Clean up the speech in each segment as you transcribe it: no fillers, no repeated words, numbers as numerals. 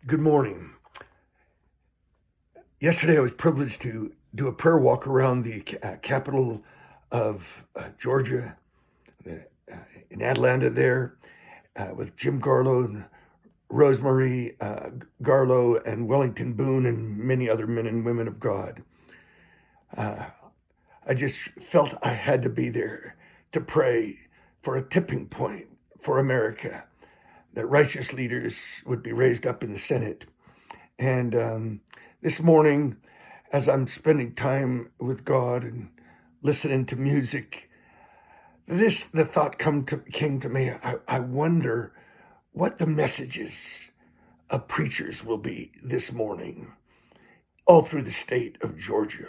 Good morning. Yesterday, I was privileged to do a prayer walk around the capital of Georgia, in Atlanta, there, with Jim Garlow and Rosemary Garlow and Wellington Boone and many other men and women of God. I just felt I had to be there to pray for a tipping point for America, that righteous leaders would be raised up in the Senate. And this morning, as I'm spending time with God and listening to music, the thought came to me. I wonder what the messages of preachers will be this morning, all through the state of Georgia.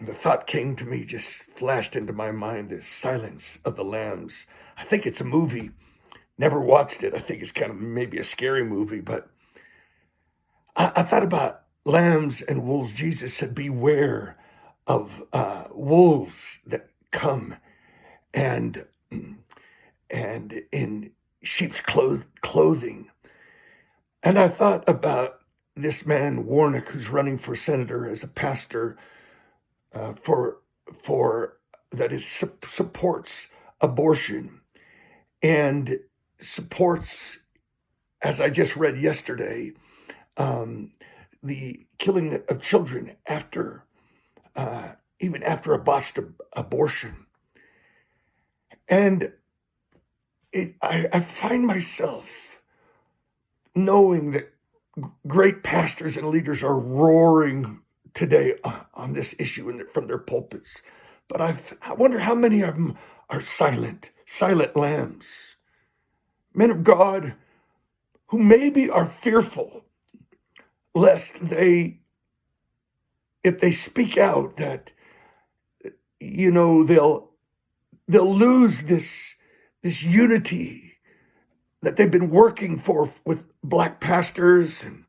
The thought came to me, just flashed into my mind, the Silence of the Lambs. I think it's a movie. Never watched it. I think it's kind of maybe a scary movie, but I thought about lambs and wolves. Jesus said, beware of wolves that come and in sheep's clothing. And I thought about this man, Warnock, who's running for senator as a pastor for that it supports abortion and supports, as I just read yesterday, the killing of children after, even after a botched abortion. And I find myself knowing that great pastors and leaders are roaring today on this issue from their pulpits. But I wonder how many of them are silent lambs, men of God who maybe are fearful lest if they speak out, that they'll lose this unity that they've been working for with Black pastors, and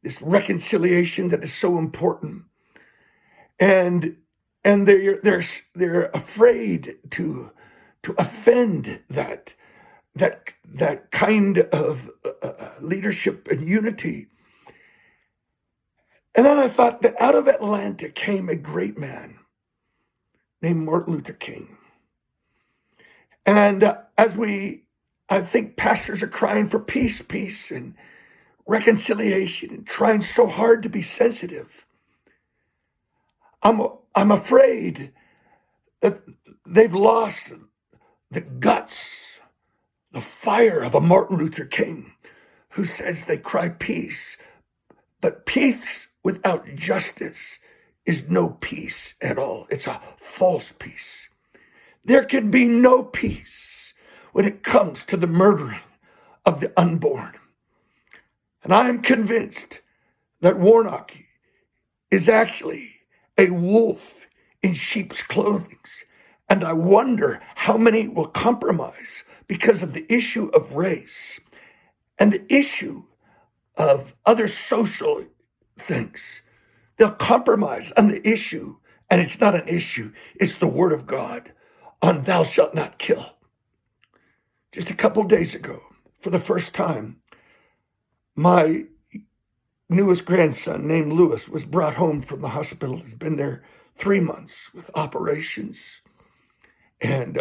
this reconciliation that is so important. And they're afraid to offend that kind of leadership and unity. And then I thought that out of Atlanta came a great man named Martin Luther King. And I think pastors are crying for peace and reconciliation and trying so hard to be sensitive. I'm afraid that they've lost the guts, the fire of a Martin Luther King, who says they cry peace, but peace without justice is no peace at all. It's a false peace. There can be no peace when it comes to the murdering of the unborn. And I am convinced that Warnock is actually a wolf in sheep's clothing. And I wonder how many will compromise because of the issue of race and the issue of other social things. They'll compromise on the issue, and it's not an issue. It's the word of God on thou shalt not kill. Just a couple days ago, for the first time, my newest grandson named Lewis was brought home from the hospital. He's been there 3 months with operations and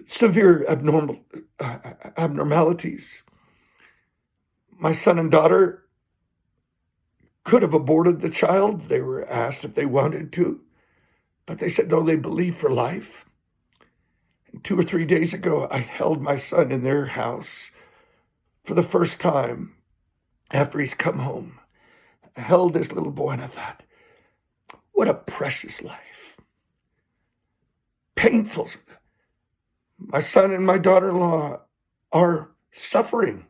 severe abnormalities. My son and daughter could have aborted the child. They were asked if they wanted to, but they said no, they believe for life. And 2 or 3 days ago, I held my son in their house for the first time after he's come home. I held this little boy and I thought, what a precious life. Painful. My son and my daughter-in-law are suffering.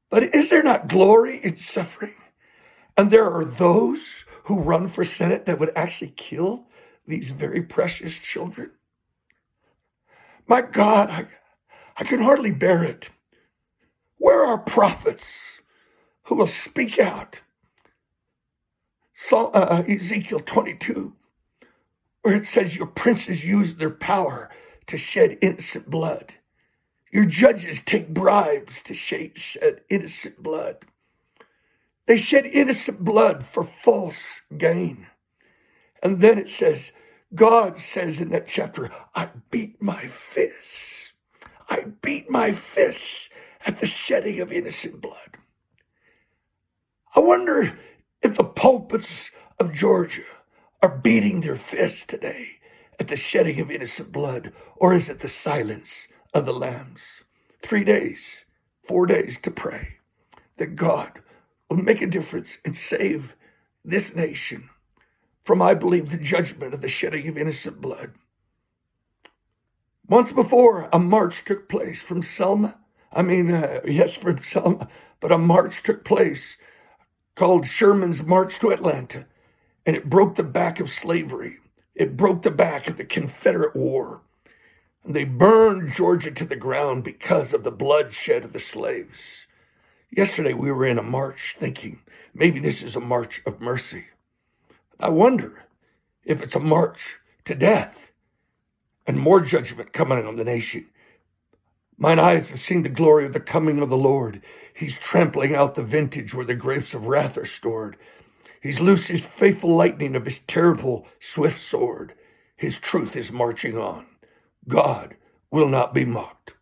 But is there not glory in suffering? And there are those who run for Senate that would actually kill these very precious children. My God, I can hardly bear it. Where are prophets who will speak out? Ezekiel 22, where it says your princes use their power to shed innocent blood. Your judges take bribes to shed innocent blood. They shed innocent blood for false gain. And then it says, God says in that chapter, I beat my fists. I beat my fists at the shedding of innocent blood. I wonder if the pulpits of Georgia are beating their fists today at the shedding of innocent blood, or is it the silence of the lambs? 3 days, 4 days to pray that God will make a difference and save this nation from, I believe, the judgment of the shedding of innocent blood. Once before, a march took place from Selma. From Selma, but a march took place called Sherman's March to Atlanta, and it broke the back of slavery. It broke the back of the Confederate War. And they burned Georgia to the ground because of the bloodshed of the slaves. Yesterday, we were in a march thinking, maybe this is a march of mercy. I wonder if it's a march to death and more judgment coming on the nation. Mine eyes have seen the glory of the coming of the Lord. He's trampling out the vintage where the grapes of wrath are stored. He's loosed his faithful lightning of his terrible swift sword. His truth is marching on. God will not be mocked.